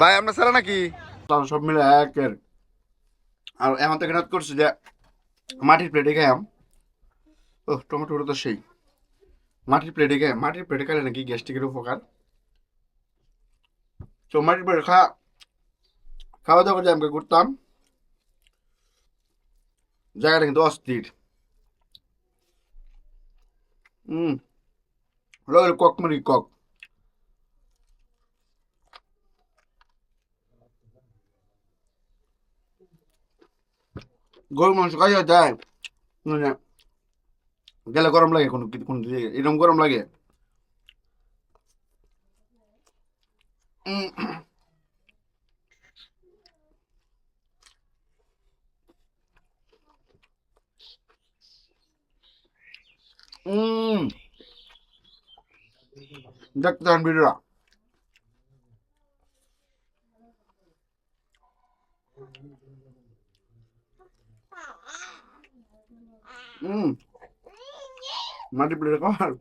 ভাই আমরা ছাড়া নাকি সব মিলে একের। আর এখন থেকে নাত করছি যে মাটির প্লেটে খাইলাম। ও টমেটো তো সেই মাটির প্লেটে খাইলে নাকি গ্যাস্ট্রিকের উপকার। তো মাটির প্লেটে খাওয়া দাওয়া করে আমাকে করতাম। জায়গাটা কিন্তু অস্থির। হম কক মারি কক। গরু মাংস খাইয়া যায় মানে গেলে গরম লাগে কোনো কোনো দিকে এরকম গরম লাগে। উম, উম, দেখতে থাকেন ভিডিওটা। হম মাটির প্লেটে খাওয়ার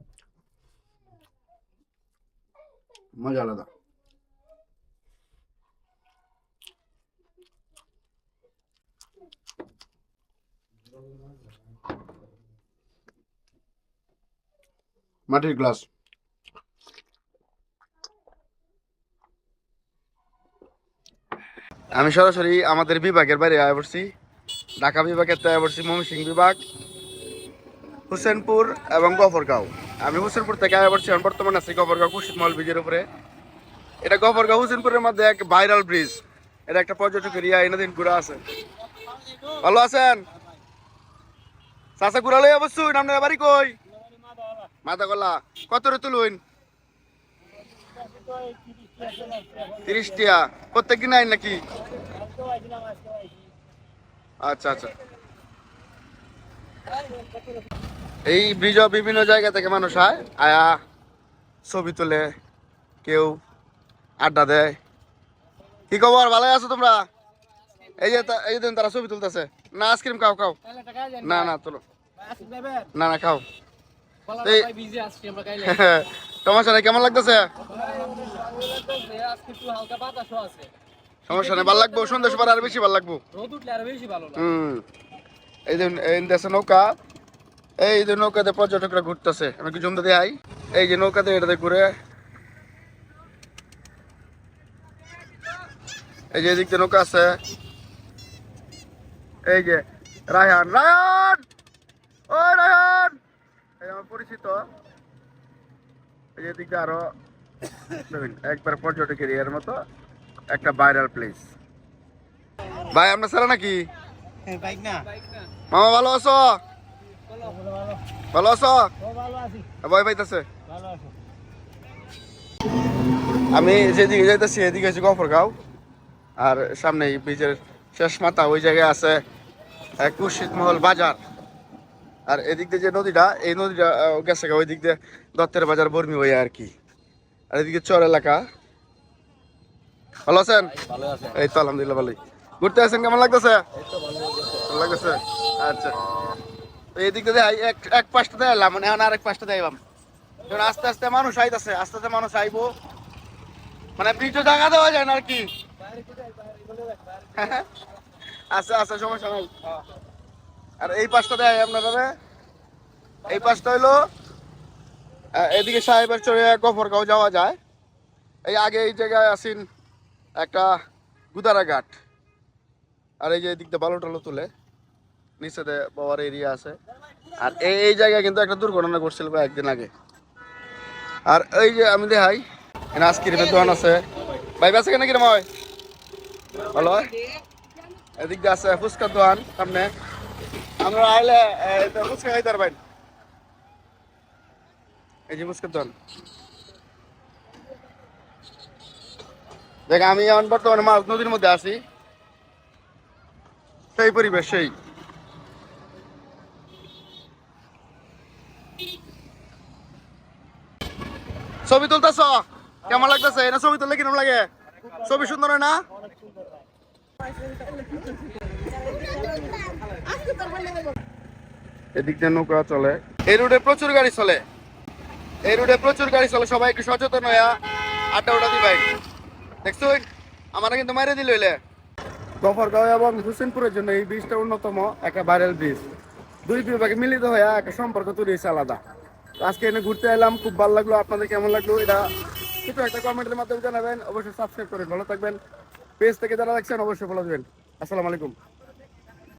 মজা আলাদা। মাটির গ্লাস। আমি সরাসরি আমাদের বিভাগের বাইরে আয়া পড়ছি। ঢাকা বিভাগের তো আয়া পড়ছি ময়মনসিংহ বিভাগ, হোসেনপুর এবং গফরগাঁও। আমি হোসেনপুর থেকে আয়া পড়ছি, এখন বর্তমানে আছি গফরগাঁও খুরশিদ মহল ব্রিজের উপরে। এটা গফরগাঁও হোসেনপুরের মধ্যে এক ভাইরাল ব্রিজ। এটা একটা পর্যটক এরিয়া, এনাদিন ঘুরা আছে। ভালো আছেন চাচা? ঘুরা লই অবশ্যই। আপনার বাড়ি কই? মাথা গলা। কত রে তুলুন? 30 টিয়া। প্রত্যেক দিন আইন নাকি? আচ্ছা আচ্ছা। এই ব্রিজ বিভিন্ন জায়গা থেকে মানুষ আয়া ছবি তোলে, কেউ আড্ডা দেয়। কি খবর, ভালো আছো তোমরা? এই যে তারা ছবি তুলতেছে। না আইসক্রিম খাও খাও। না না তোলো। না না খাও। সমস্যা নেই, কেমন লাগতেছে? সমস্যা নেই, ভালো লাগবো। সন্ধ্যা সময় আর বেশি ভালো লাগবো। হম এই যে দেশে নৌকা, এই যে নৌকাতে পর্যটকরা ঘুরতেছে। আমি কি জমতে দেখাই। এই যে নৌকাতে এটাতে ঘুরে, এই যে এদিক দিয়ে নৌকা আছে। এই যে রায়হান, রায়হান, ও রায়হান, এই আমার পরিচিত। এই যে এদিকে আরো একবার পর্যটক এরিয়ার মতো একটা ভাইরাল প্লেস। ভাই আমরা ছাড়া নাকি? মামা ভালো আছো? ভালো আছো? ভয় পাইতেছে। আমি যেদিকে যাইতেছি এদিকে হচ্ছে গফরগাঁও। আর সামনে ব্রিজের শেষ মাথা ওই জায়গায় আছে খুরশিদ মহল বাজার। আর এদিক দিয়ে যে নদীটা, এই নদীটা গেছে ওই দিক দিয়ে দত্তের বাজার বর্মি হয়ে আর কি। আর এদিকে চর এলাকা। ভালো আছেন? এই তো আলহামদুলিল্লাহ ভালোই। ঘুরতে আসেন, কেমন লাগতেছে? ভালো লাগতেছে। আচ্ছা, তো এই দিক দিয়ে এক পাশটা এলাম, মানে এখন আরেক পাশটা দেখাম। আস্তে আস্তে মানুষ আইতাছে, আস্তে আস্তে মানুষ আইবো, মানে ব্রিজও জায়গা দেওয়া যায় না আর কি। আচ্ছা আচ্ছা, সমস্যা নাই। আর এই পাশটা দেয় আপনারা। এই পাশটা হইলো এদিকে সাহেবের চরে গফরগাঁও যাওয়া যায়। এই আগে এই জায়গায় আসিন একটা গুদারা ঘাট। আর এই যে এদিক দিয়ে বালু টালু তুলে নিচে বাবার এরিয়া আছে। আর এই জায়গায় কিন্তু একটা দুর্ঘটনা ঘটছিল একদিন আগে। আর এই যে আমি দেখাই আইসক্রিমের দোকান আছে। ভাই বেঁচে কেন কিরম হয়? ভালো হয়। এদিক দিয়ে আছে ফুচকার দোকান সামনে। আমরা আইলে ফুচকা খাইতে পারবেন। এই যে ফুচকার দোকান। দেখ আমি এখন বর্তমানে মাছ নদীর মধ্যে আছি। সেই পরিবেশ সেই। ছবি তুলতেছ? কেমন লাগতেছে? না ছবি তুললে কিরম লাগে? ছবি সুন্দর হয় না? এদিক দিয়ে নৌকা চলে। এই রুটে প্রচুর গাড়ি চলে। এই রুটে প্রচুর গাড়ি চলে। সবাই একটু সচেতন হয়ে আড্ডা উডা দিবেন। দেখছুন আমার কিন্তু মাইরে দিল হইলে। গফরগাঁও এবং হোসেনপুরের জন্য এই ব্রিজটা অন্যতম একটা ভাইরাল ব্রিজ। দুই বিভাগে মিলিত হয়ে একটা সম্পর্ক তৈরি হয়েছে আলাদা। আজকে এনে ঘুরতে এলাম, খুব ভালো লাগলো। আপনাদের কেমন লাগলো এটা কিছু একটা কমেন্টের মাধ্যমে জানাবেন। অবশ্যই সাবস্ক্রাইব করেন, ভালো থাকবেন। পেজ থেকে যারা দেখছেন অবশ্যই ফলো দেবেন। আসসালামু আলাইকুম।